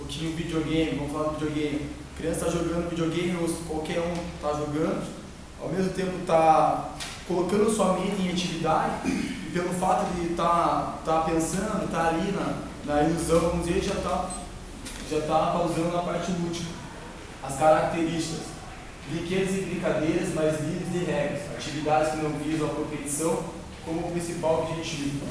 pouquinho videogame, vamos falar do videogame. A criança está jogando videogame, ou qualquer um está jogando, ao mesmo tempo está colocando sua mente em atividade, e pelo fato de tá pensando, estar ali na ilusão, vamos dizer, já está causando a parte lúdica. As características: brinquedos e brincadeiras, mas livres de regras, atividades que não visam a competição como o principal objetivo.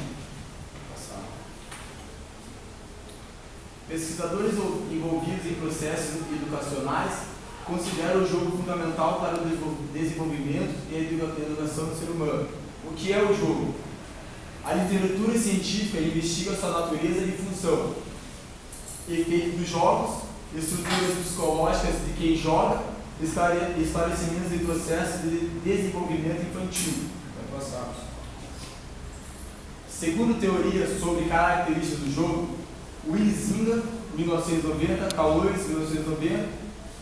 Pesquisadores envolvidos em processos educacionais consideram o jogo fundamental para o desenvolvimento e a educação do ser humano. O que é o jogo? A literatura científica investiga sua natureza e função, efeito dos jogos, estruturas psicológicas de quem joga, esclarecimentos em processos de desenvolvimento infantil. Segundo teorias sobre características do jogo, Huizinga, 1990, Caules, 1990,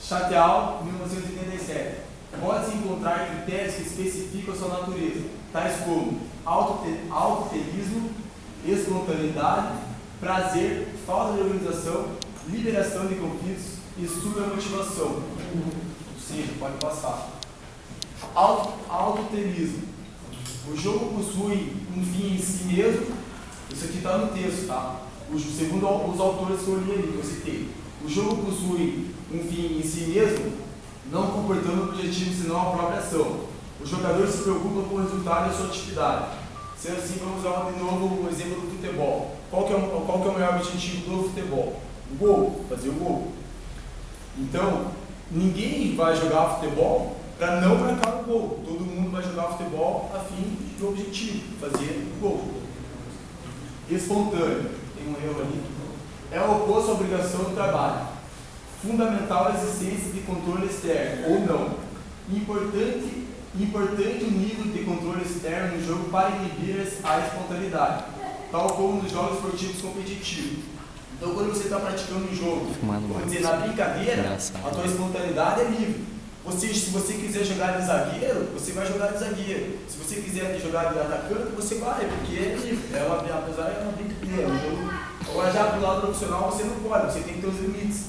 Chateau, 1987. Pode-se encontrar critérios que especificam a sua natureza, tais como autotelismo, espontaneidade, prazer, falta de organização, liberação de conflitos e supramotivação. Ou seja, pode passar. Autotelismo. O jogo possui um fim em si mesmo. Isso aqui está no texto, tá? Segundo os autores que eu li ali, que eu citei. O jogo possui um fim em si mesmo, não comportando o objetivo senão a própria ação. O jogador se preocupa com o resultado da sua atividade. Sendo assim, vamos usar de novo o exemplo do futebol. Qual que é o maior objetivo do futebol? O gol, fazer o gol. Então, ninguém vai jogar futebol para não marcar o gol. Todo mundo vai jogar futebol a fim do objetivo, fazer o gol. Espontâneo, tem um erro ali. É o oposto à obrigação do trabalho. Fundamental a existência de controle externo, ou não. Importante o nível de controle externo no jogo para inibir a espontaneidade, tal como nos jogos esportivos competitivos. Então, quando você está praticando um jogo, vamos dizer, na brincadeira, a tua espontaneidade é livre. Se você quiser jogar de zagueiro, você vai jogar de zagueiro. Se você quiser jogar de atacante, você vai, porque é livre. Apesar de uma brincadeira, um jogo. Agora, já do lado profissional, você não pode, você tem que ter os limites.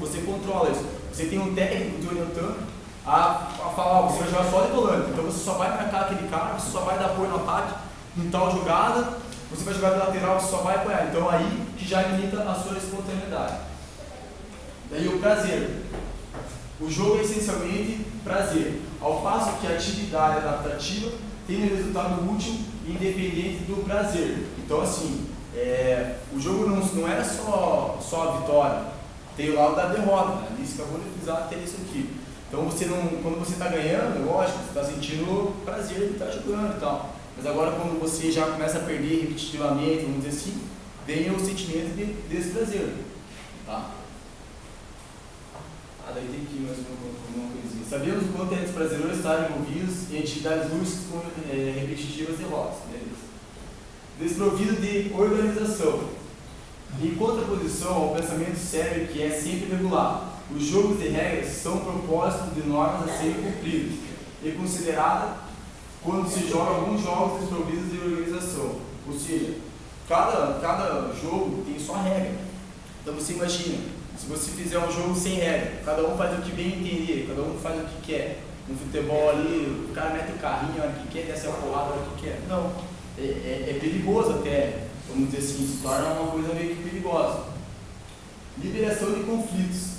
Você controla isso. Você tem um técnico te orientando a falar, você vai jogar só de volante. Então, você só vai marcar aquele cara, você só vai dar apoio no ataque em tal jogada. Você vai jogar de lateral, você só vai apoiar. Então, aí que já limita a sua espontaneidade. Daí o prazer. O jogo é essencialmente prazer, ao passo que a atividade adaptativa tem um resultado útil e independente do prazer. Então, assim, o jogo não é só a vitória, tem o lado da derrota, né? Isso que eu vou precisar ter isso aqui. Então, quando você está ganhando, lógico, você está sentindo prazer de estar jogando e tal. Mas agora, quando você já começa a perder repetitivamente, vamos dizer assim, vem o sentimento de desprazer. Tá? Daí tem aqui mais uma coisinha. Sabemos o quanto é desprazeroso estar envolvidos em atividades lúdicas com repetitivas derrotas. Beleza. Desprovido de organização. Em contraposição ao pensamento sério que é sempre regular, os jogos de regras são propósitos de normas a serem cumpridos e considerada quando se joga alguns jogos desprovidos de organização. Ou seja, cada jogo tem sua regra. Então você imagina, se você fizer um jogo sem regra, cada um faz o que bem entender, cada um faz o que quer. No futebol ali, o cara mete o carrinho a hora que quer, desce a porrada a hora que quer. Não, é perigoso até, vamos dizer assim, se torna uma coisa meio que perigosa. Liberação de conflitos.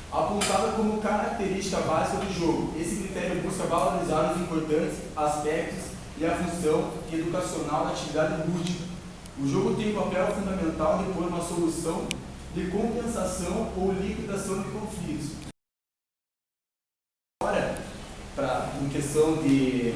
Apontada como característica básica do jogo, esse critério busca valorizar os importantes aspectos e a função educacional da atividade lúdica. O jogo tem um papel fundamental de pôr uma solução de compensação ou liquidação de conflitos. Agora, em questão de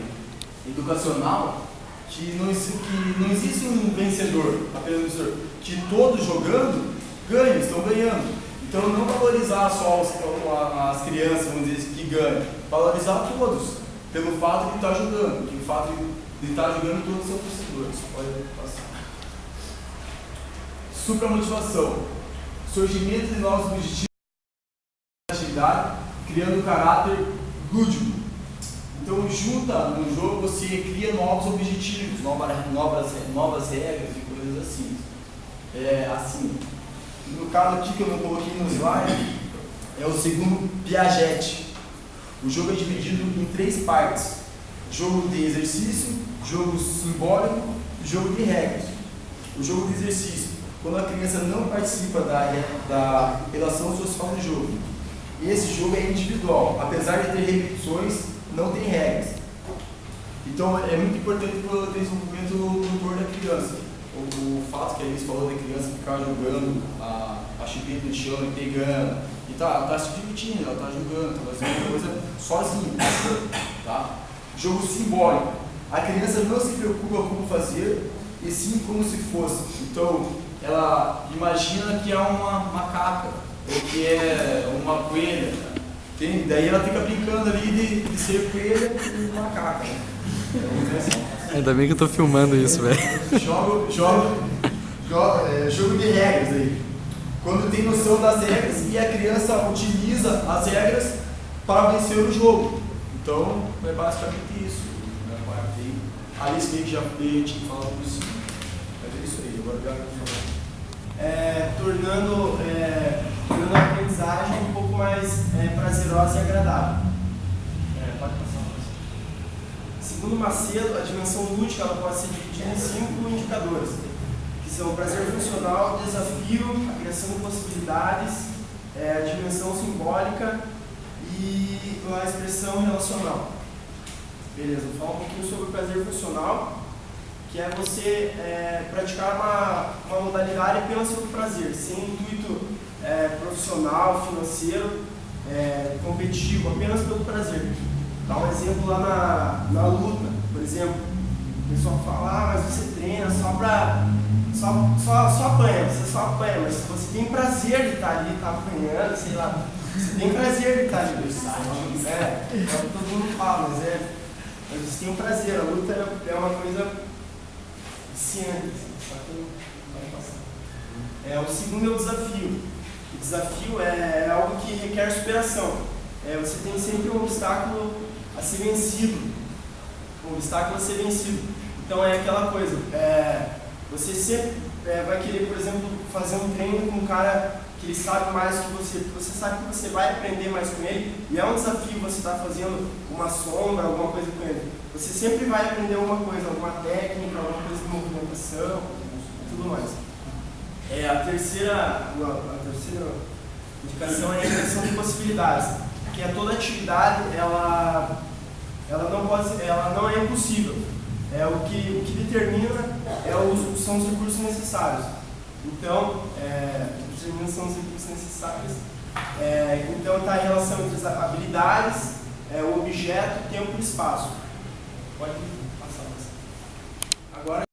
educacional, que não existe um vencedor, apenas um vencedor, que todos jogando ganham, estão ganhando. Então, não valorizar só as crianças, vamos dizer, que ganham, valorizar todos, pelo fato de estar jogando, que o fato de estar jogando todos são vencedores. Pode passar. Supramotivação. Surgimento de novos objetivos de atividade, criando um caráter lúdico. Então, junta no jogo, você cria novos objetivos, novas regras e coisas assim. No caso aqui que eu não coloquei no slide, é o segundo Piaget. O jogo é dividido em 3 partes: jogo de exercício, jogo simbólico e jogo de regras. O jogo de exercício, quando a criança não participa da relação social do jogo. E esse jogo é individual, apesar de ter repetições, não tem regras. Então é muito importante para o desenvolvimento motor da criança. O fato que a Elis falou da criança ficar jogando a chupeta no chão e pegando, e tá se divertindo, ela tá jogando, tá fazendo coisa sozinha. Tá? Jogo simbólico. A criança não se preocupa como fazer, e sim como se fosse. Então ela imagina que é uma macaca, ou que é uma coelha. Tem? Daí ela fica brincando ali de ser coelha e macaca. Ainda bem que eu tô filmando isso, velho. Jogo de regras aí. Quando tem noção das regras e a criança utiliza as regras para vencer o jogo. Então, é basicamente isso. A Alice meio que já tinha que falar por cima. Mas é isso aí, agora eu já tornando a aprendizagem um pouco mais prazerosa e agradável. Pode passar. Segundo Macedo, a dimensão lúdica ela pode ser dividida em 5 indicadores, que são o prazer funcional, o desafio, a criação de possibilidades, a dimensão simbólica e a expressão relacional. Beleza, vou falar um pouquinho sobre o prazer funcional, que é você praticar uma modalidade apenas pelo prazer, sem intuito profissional, financeiro, competitivo, apenas pelo prazer. Dá um exemplo lá na luta, por exemplo, o pessoal fala, mas você treina só apanha, você só apanha, mas você tem prazer de estar ali, tá apanhando, sei lá, você tem prazer de estar ali, todo mundo fala, mas você tem um prazer, a luta é uma coisa viciante, só que vai passar. O segundo é o desafio. O desafio é algo que requer superação. Você tem sempre um obstáculo a ser vencido. Então é aquela coisa, você sempre vai querer, por exemplo, fazer um treino com um cara que ele sabe mais que você, porque você sabe que você vai aprender mais com ele, e é um desafio você estar fazendo uma sombra, alguma coisa com ele. Você sempre vai aprender alguma coisa, alguma técnica, alguma coisa de movimentação e tudo mais. A terceira indicação é a inversão de possibilidades, que é toda atividade, ela não é impossível. O que determina são os recursos necessários. Então, então está a relação entre as habilidades, o objeto, tempo e espaço. Pode passar. Agora